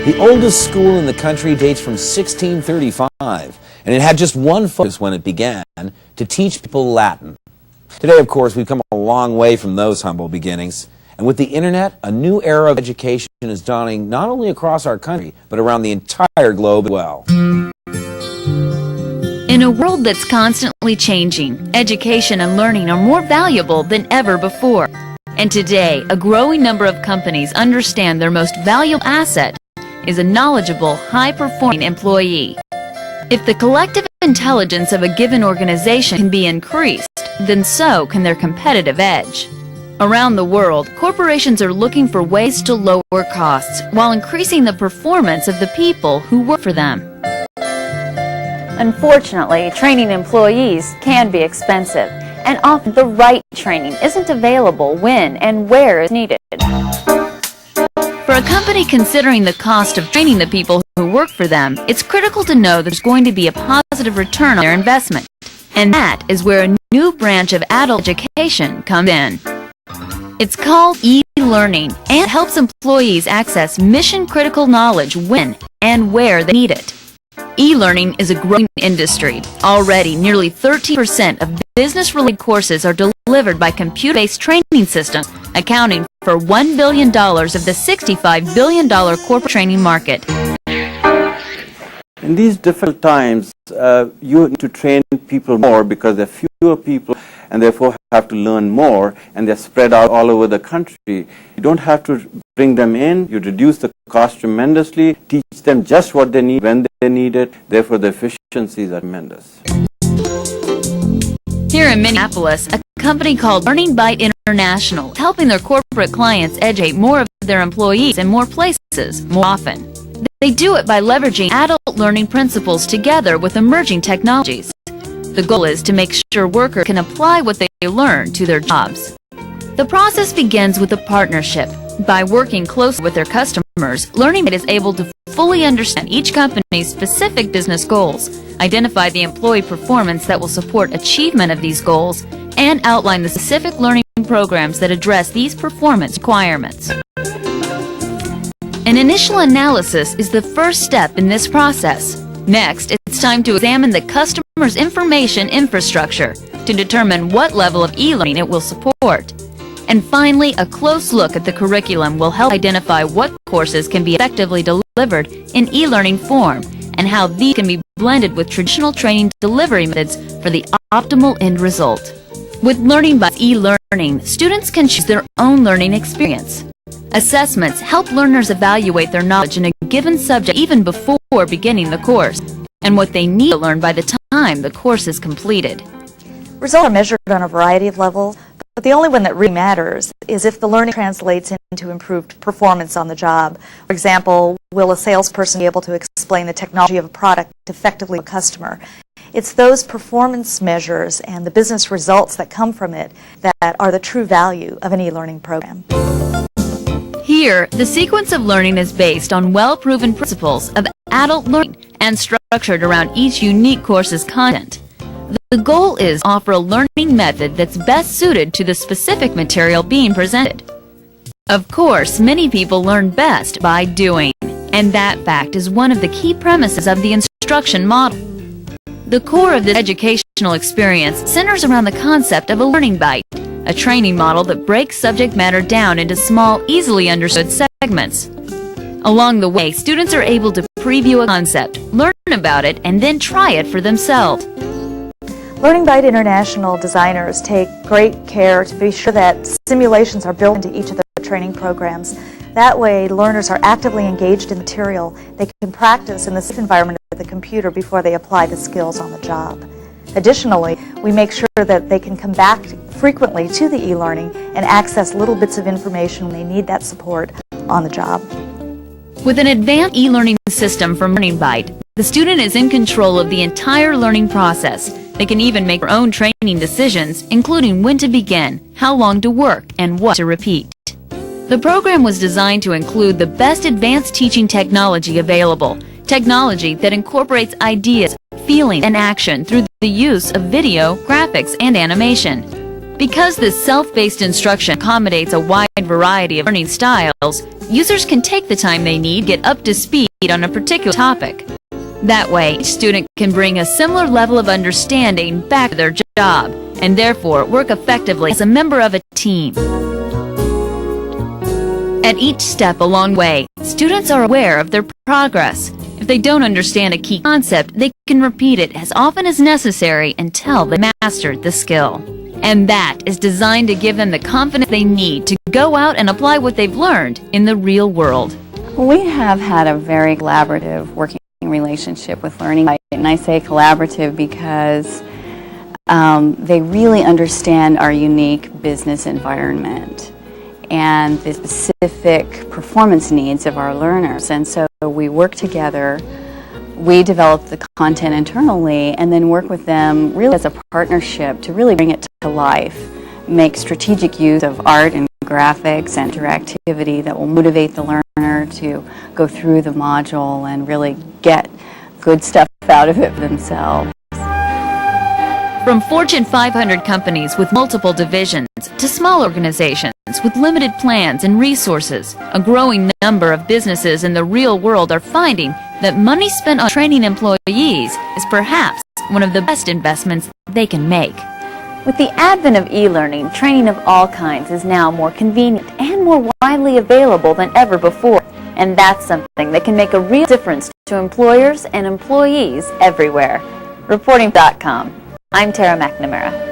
The oldest school in the country dates from 1635, and it had just one focus when it began, to teach people Latin. Today, of course, we've come a long way from those humble beginnings, and with the internet, a new era of education is dawning not only across our country, but around the entire globe as well. In a world that's constantly changing, education and learning are more valuable than ever before. And today, a growing number of companies understand their most valuable asset is a knowledgeable, high-performing employee. If the collective intelligence of a given organization can be increased, then so can their competitive edge. Around the world, corporations are looking for ways to lower costs while increasing the performance of the people who work for them. Unfortunately, training employees can be expensive, and often the right training isn't available when and where it's needed. For a company considering the cost of training the people who work for them, it's critical to know there's going to be a positive return on their investment. And that is where a new branch of adult education comes in. It's called e-learning and helps employees access mission-critical knowledge when and where they need it. E-learning is a growing industry. Already, nearly 13% of business-related courses are delivered by computer-based training systems, accounting for $1 billion of the $65 billion corporate training market. In these difficult times, you need to train people more because there are fewer people and therefore have to learn more, and they're spread out all over the country. You don't have to bring them in, you reduce the cost tremendously, teach them just what they need when they need it, therefore the efficiencies are tremendous. Here in Minneapolis, a company called Learning Byte International is helping their corporate clients educate more of their employees in more places, more often. They do it by leveraging adult learning principles together with emerging technologies. The goal is to make sure workers can apply what they learn to their jobs. The process begins with a partnership. By working closely with their customers, Learning Byte is able to fully understand each company's specific business goals, identify the employee performance that will support achievement of these goals, and outline the specific learning programs that address these performance requirements. An initial analysis is the first step in this process. Next, it's time to examine the customer's information infrastructure to determine what level of e-learning it will support. And finally, a close look at the curriculum will help identify what courses can be effectively delivered in e-learning form and how these can be blended with traditional training delivery methods for the optimal end result. With Learning Byte e-learning, students can choose their own learning experience. Assessments help learners evaluate their knowledge in a given subject even before beginning the course, and what they need to learn by the time the course is completed. Results are measured on a variety of levels, but the only one that really matters is if the learning translates into improved performance on the job. For example, will a salesperson be able to explain the technology of a product effectively to a customer? It's those performance measures and the business results that come from it that are the true value of an e-learning program. Here, the sequence of learning is based on well-proven principles of adult learning and structured around each unique course's content. The goal is to offer a learning method that's best suited to the specific material being presented. Of course, many people learn best by doing, and that fact is one of the key premises of the instruction model. The core of this educational experience centers around the concept of a learning byte, a training model that breaks subject matter down into small, easily understood segments. Along the way, students are able to preview a concept, learn about it, and then try it for themselves. Learning Byte International designers take great care to be sure that simulations are built into each of the training programs. That way, learners are actively engaged in material. They can practice in the safe environment of the computer before they apply the skills on the job. Additionally, we make sure that they can come back frequently to the e-learning and access little bits of information when they need that support on the job. With an advanced e-learning system from Learning Byte, the student is in control of the entire learning process. They can even make their own training decisions, including when to begin, how long to work, and what to repeat. The program was designed to include the best advanced teaching technology available, technology that incorporates ideas, feeling, and action through the use of video, graphics, and animation. Because this self-paced instruction accommodates a wide variety of learning styles, users can take the time they need to get up to speed on a particular topic. That way, each student can bring a similar level of understanding back to their job, and therefore work effectively as a member of a team. At each step along the way, students are aware of their progress. If they don't understand a key concept, they can repeat it as often as necessary until they mastered the skill. And that is designed to give them the confidence they need to go out and apply what they've learned in the real world. We have had a very collaborative working relationship with Learning Byte, and I say collaborative because they really understand our unique business environment and the specific performance needs of our learners. And so we work together, we develop the content internally, and then work with them really as a partnership to really bring it to life, make strategic use of art and graphics and interactivity that will motivate the learner to go through the module and really get good stuff out of it themselves. From Fortune 500 companies with multiple divisions to small organizations with limited plans and resources, a growing number of businesses in the real world are finding that money spent on training employees is perhaps one of the best investments they can make. With the advent of e-learning, training of all kinds is now more convenient and more widely available than ever before. And that's something that can make a real difference to employers and employees everywhere. Reporting.com. I'm Tara McNamara.